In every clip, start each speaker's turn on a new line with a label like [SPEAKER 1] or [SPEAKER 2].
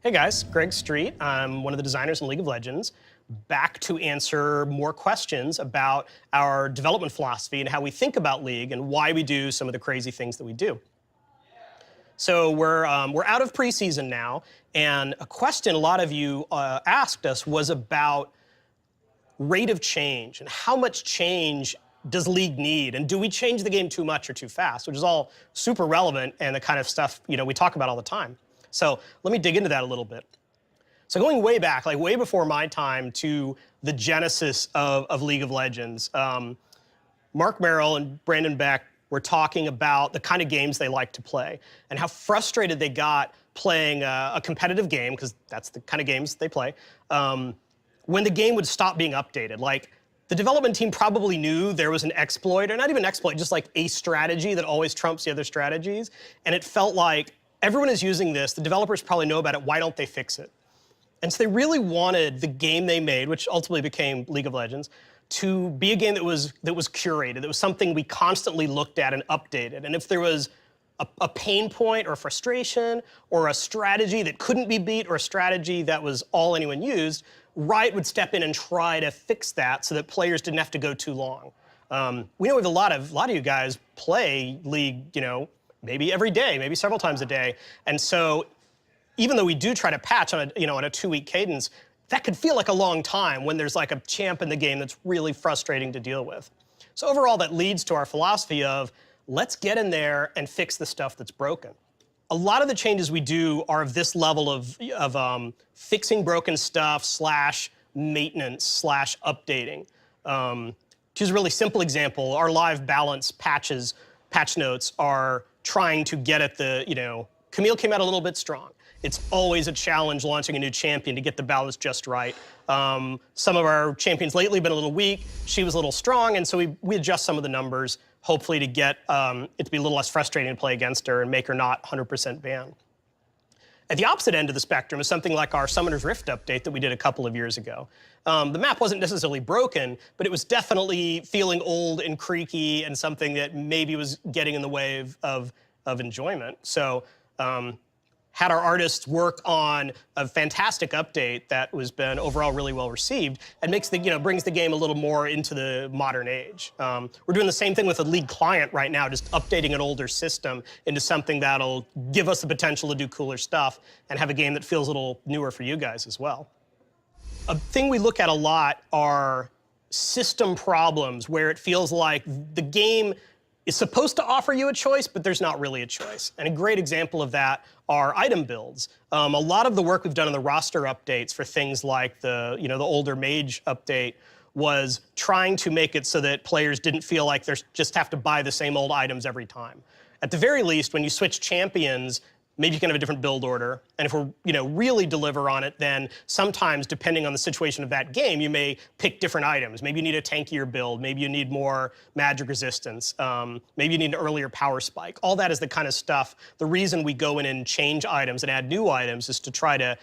[SPEAKER 1] Hey guys, Greg Street. I'm one of the designers in League of Legends, back to answer more questions about our development philosophy and how we think about League and why we do some of the crazy things that we do. So we're out of preseason now, and a question a lot of you asked us was about rate of change and how much change does League need, and do we change the game too much or too fast, which is all super relevant and the kind of stuff we talk about all the time. So let me dig into that a little bit. So going way back, like way before my time, to the genesis of League of Legends, Mark Merrill and Brandon Beck were talking about the kind of games they like to play and how frustrated they got playing a competitive game, because that's the kind of games they play, when the game would stop being updated. Like, the development team probably knew there was an exploit, or not even an exploit, just like a strategy that always trumps the other strategies, and it felt like everyone is using this, the developers probably know about it, why don't they fix it? And so they really wanted the game they made, which ultimately became League of Legends, to be a game that was curated, that was something we constantly looked at and updated. And if there was a pain point or a frustration or a strategy that couldn't be beat or a strategy that was all anyone used, Riot would step in and try to fix that so that players didn't have to go too long. We know we have a lot of you guys play League, maybe every day, maybe several times a day. And so even though we do try to patch on a, on a 2-week cadence, that could feel like a long time when there's like a champ in the game that's really frustrating to deal with. So overall, that leads to our philosophy of, let's get in there and fix the stuff that's broken. A lot of the changes we do are of this level of fixing broken stuff / maintenance / updating. To use a really simple example, our live balance patch notes are trying to get at the, Camille came out a little bit strong. It's always a challenge launching a new champion to get the balance just right. Some of our champions lately have been a little weak. She was a little strong, and so we adjust some of the numbers, hopefully to get it to be a little less frustrating to play against her and make her not 100% banned. At the opposite end of the spectrum is something like our Summoner's Rift update that we did a couple of years ago. The map wasn't necessarily broken, but it was definitely feeling old and creaky and something that maybe was getting in the way of enjoyment. So had our artists work on a fantastic update that was been overall really well received and makes the, brings the game a little more into the modern age. We're doing the same thing with a League client right now, just updating an older system into something that'll give us the potential to do cooler stuff and have a game that feels a little newer for you guys as well. A thing we look at a lot are system problems where it feels like the game is supposed to offer you a choice, but there's not really a choice. And a great example of that are item builds. A lot of the work we've done on the roster updates for things like the older mage update was trying to make it so that players didn't feel like they just have to buy the same old items every time. At the very least, when you switch champions, maybe you can have a different build order. And if we're, really deliver on it, then sometimes, depending on the situation of that game, you may pick different items. Maybe you need a tankier build. Maybe you need more magic resistance. Maybe you need an earlier power spike. All that is the kind of stuff. The reason we go in and change items and add new items is to try to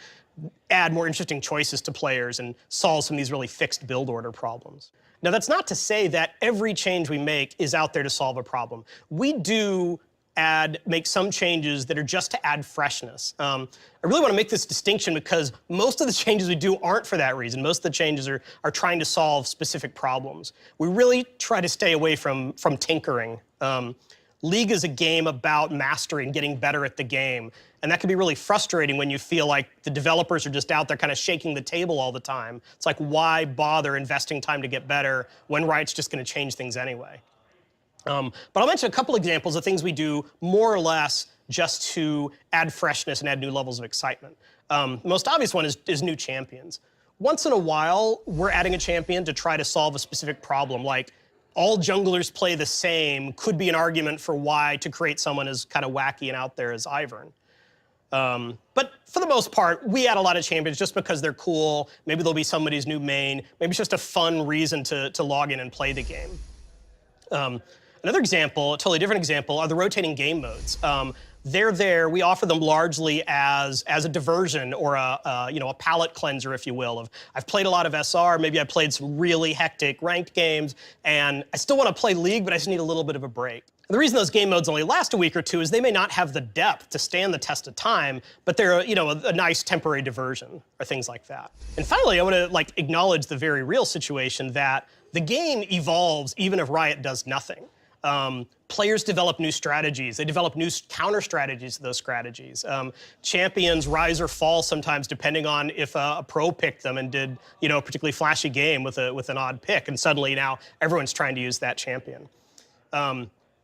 [SPEAKER 1] add more interesting choices to players and solve some of these really fixed build order problems. Now, that's not to say that every change we make is out there to solve a problem. We do make some changes that are just to add freshness. I really want to make this distinction because most of the changes we do aren't for that reason. Most of the changes are trying to solve specific problems. We really try to stay away from tinkering. League is a game about mastery and getting better at the game. And that can be really frustrating when you feel like the developers are just out there kind of shaking the table all the time. It's like, why bother investing time to get better when Riot's just going to change things anyway? But I'll mention a couple examples of things we do more or less just to add freshness and add new levels of excitement. The most obvious one is new champions. Once in a while, we're adding a champion to try to solve a specific problem, like all junglers play the same could be an argument for why to create someone as kind of wacky and out there as Ivern. But for the most part, we add a lot of champions just because they're cool. Maybe they'll be somebody's new main. Maybe it's just a fun reason to log in and play the game. Another example, a totally different example, are the rotating game modes. They're there. We offer them largely as a diversion or a palate cleanser, if you will. I've played a lot of SR. Maybe I played some really hectic ranked games, and I still want to play League, but I just need a little bit of a break. And the reason those game modes only last a week or two is they may not have the depth to stand the test of time, but they're a nice temporary diversion or things like that. And finally, I want to acknowledge the very real situation that the game evolves even if Riot does nothing. Players develop new strategies. They develop new counter strategies to those strategies. Champions rise or fall sometimes depending on if a pro picked them and did a particularly flashy game with an odd pick, and suddenly now everyone's trying to use that champion.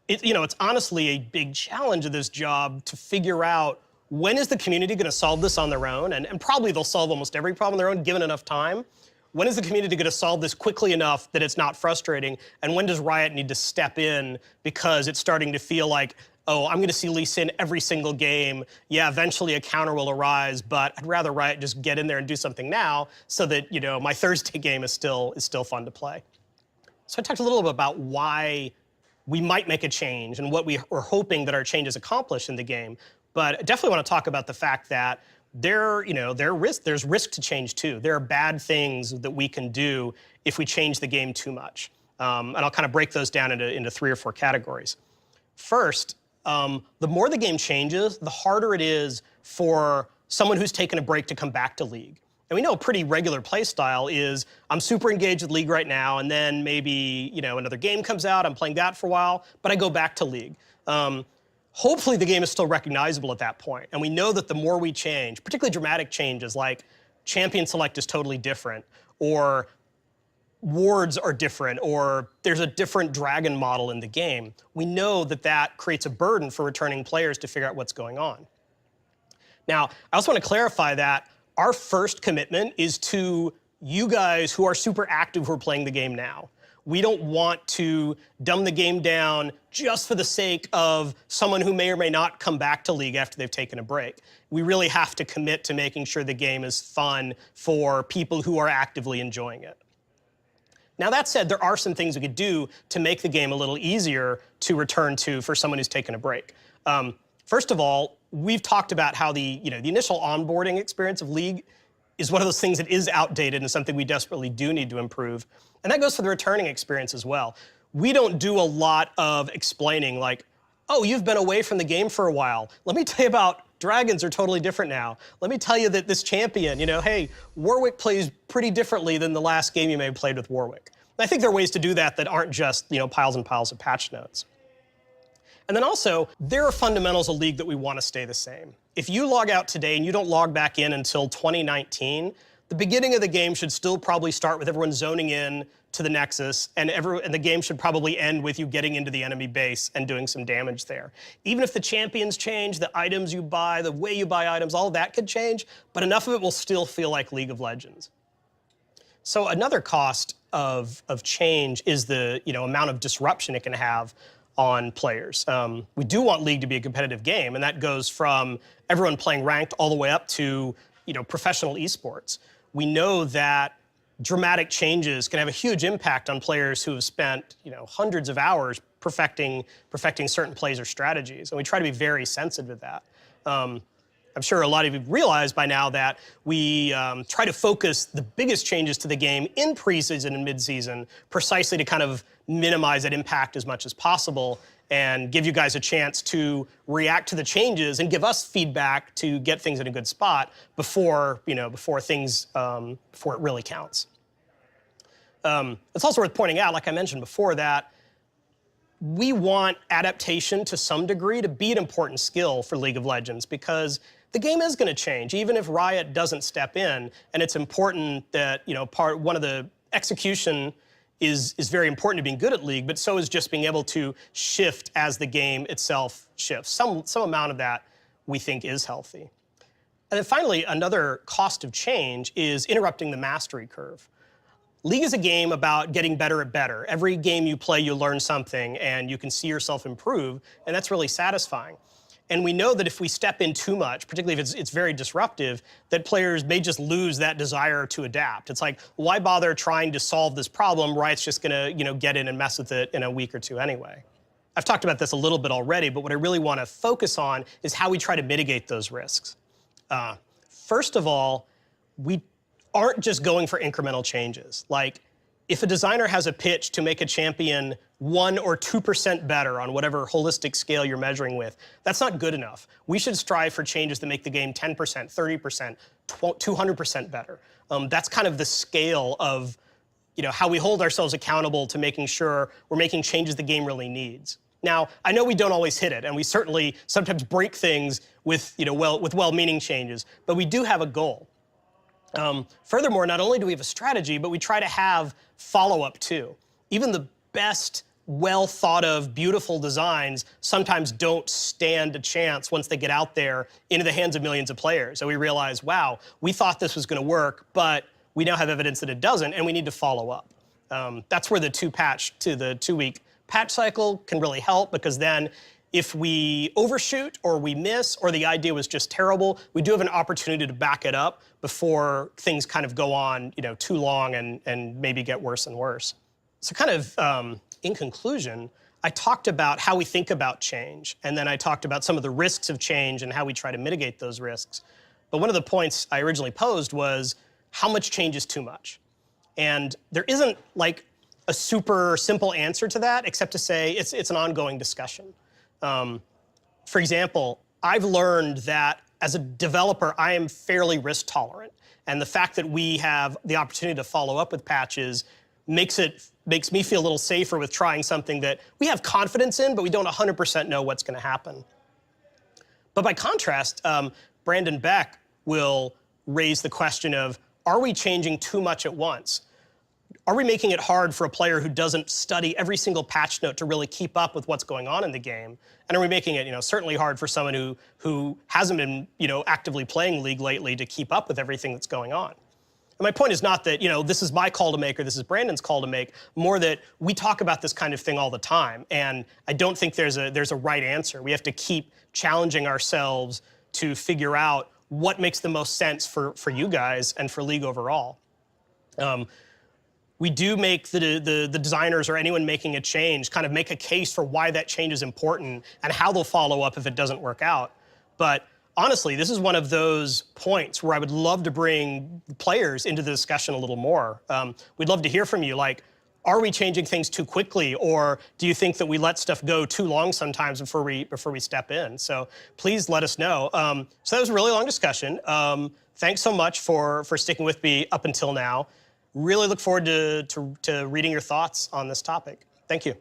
[SPEAKER 1] It's honestly a big challenge of this job to figure out when is the community going to solve this on their own, and probably they'll solve almost every problem on their own given enough time. When is the community going to solve this quickly enough that it's not frustrating? And when does Riot need to step in because it's starting to feel like, oh, I'm going to see Lee Sin every single game. Yeah, eventually a counter will arise, but I'd rather Riot just get in there and do something now so that my Thursday game is still fun to play. So I talked a little bit about why we might make a change and what we're hoping that our changes accomplish in the game. But I definitely want to talk about the fact that there's risk to change too. There are bad things that we can do if we change the game too much. And I'll kind of break those down into 3 or 4 categories. First, the more the game changes, the harder it is for someone who's taken a break to come back to League. And we know a pretty regular play style is I'm super engaged with League right now, and then maybe another game comes out, I'm playing that for a while, but I go back to League. Hopefully the game is still recognizable at that point. And we know that the more we change, particularly dramatic changes like champion select is totally different, or wards are different, or there's a different dragon model in the game, we know that that creates a burden for returning players to figure out what's going on. Now, I also want to clarify that our first commitment is to you guys who are super active who are playing the game now. We don't want to dumb the game down just for the sake of someone who may or may not come back to League after they've taken a break. We really have to commit to making sure the game is fun for people who are actively enjoying it. Now, that said, there are some things we could do to make the game a little easier to return to for someone who's taken a break. First of all, we've talked about how the initial onboarding experience of League is one of those things that is outdated and something we desperately do need to improve. And that goes for the returning experience as well. We don't do a lot of explaining like, oh, you've been away from the game for a while. Let me tell you about dragons are totally different now. Let me tell you that this champion, hey, Warwick plays pretty differently than the last game you may have played with Warwick. And I think there are ways to do that that aren't just, piles and piles of patch notes. And then also, there are fundamentals of League that we want to stay the same. If you log out today and you don't log back in until 2019, the beginning of the game should still probably start with everyone zoning in to the Nexus, and the game should probably end with you getting into the enemy base and doing some damage there. Even if the champions change, the items you buy, the way you buy items, all of that could change, but enough of it will still feel like League of Legends. So another cost of change is the amount of disruption it can have on players. We do want League to be a competitive game, and that goes from everyone playing ranked all the way up to professional esports. We know that dramatic changes can have a huge impact on players who have spent hundreds of hours perfecting certain plays or strategies, and we try to be very sensitive to that. I'm sure a lot of you realize by now that we try to focus the biggest changes to the game in preseason and midseason precisely to kind of minimize that impact as much as possible and give you guys a chance to react to the changes and give us feedback to get things in a good spot before it really counts. It's also worth pointing out, like I mentioned before, that we want adaptation to some degree to be an important skill for League of Legends because the game is going to change, even if Riot doesn't step in. And it's important that, one of the execution is very important to being good at League, but so is just being able to shift as the game itself shifts. Some amount of that we think is healthy. And then finally, another cost of change is interrupting the mastery curve. League is a game about getting better at better. Every game you play, you learn something, and you can see yourself improve, and that's really satisfying. And we know that if we step in too much, particularly if it's very disruptive, that players may just lose that desire to adapt. It's like, why bother trying to solve this problem? Riot's just gonna, get in and mess with it in a week or two anyway. I've talked about this a little bit already, but what I really want to focus on is how we try to mitigate those risks. First of all, we aren't just going for incremental changes. Like, if a designer has a pitch to make a champion 1 or 2% better on whatever holistic scale you're measuring with, that's not good enough. We should strive for changes that make the game 10%, 30%, 200% better. That's kind of the scale of how we hold ourselves accountable to making sure we're making changes the game really needs. Now, I know we don't always hit it, and we certainly sometimes break things with well-meaning changes, but we do have a goal. Furthermore, not only do we have a strategy, but we try to have follow-up too. Even the best, well-thought-of, beautiful designs sometimes don't stand a chance once they get out there into the hands of millions of players. So we realize, wow, we thought this was going to work, but we now have evidence that it doesn't, and we need to follow up. That's where the two-week patch cycle can really help, because then if we overshoot or we miss or the idea was just terrible, we do have an opportunity to back it up before things kind of go on too long and maybe get worse and worse. So kind of in conclusion, I talked about how we think about change, and then I talked about some of the risks of change and how we try to mitigate those risks. But one of the points I originally posed was how much change is too much? And there isn't like a super simple answer to that, except to say it's an ongoing discussion. For example, I've learned that as a developer, I am fairly risk tolerant. And the fact that we have the opportunity to follow up with patches makes me feel a little safer with trying something that we have confidence in, but we don't 100% know what's going to happen. But by contrast, Brandon Beck will raise the question of, are we changing too much at once? Are we making it hard for a player who doesn't study every single patch note to really keep up with what's going on in the game? And are we making it, certainly hard for someone who hasn't been, actively playing League lately to keep up with everything that's going on? And my point is not that, this is my call to make or this is Brandon's call to make, more that we talk about this kind of thing all the time. And I don't think there's a right answer. We have to keep challenging ourselves to figure out what makes the most sense for you guys and for League overall. We do make the designers or anyone making a change kind of make a case for why that change is important and how they'll follow up if it doesn't work out. But honestly, this is one of those points where I would love to bring players into the discussion a little more. We'd love to hear from you, like, are we changing things too quickly, or do you think that we let stuff go too long sometimes before we step in? So please let us know. So that was a really long discussion. Thanks so much for sticking with me up until now. Really look forward to reading your thoughts on this topic. Thank you.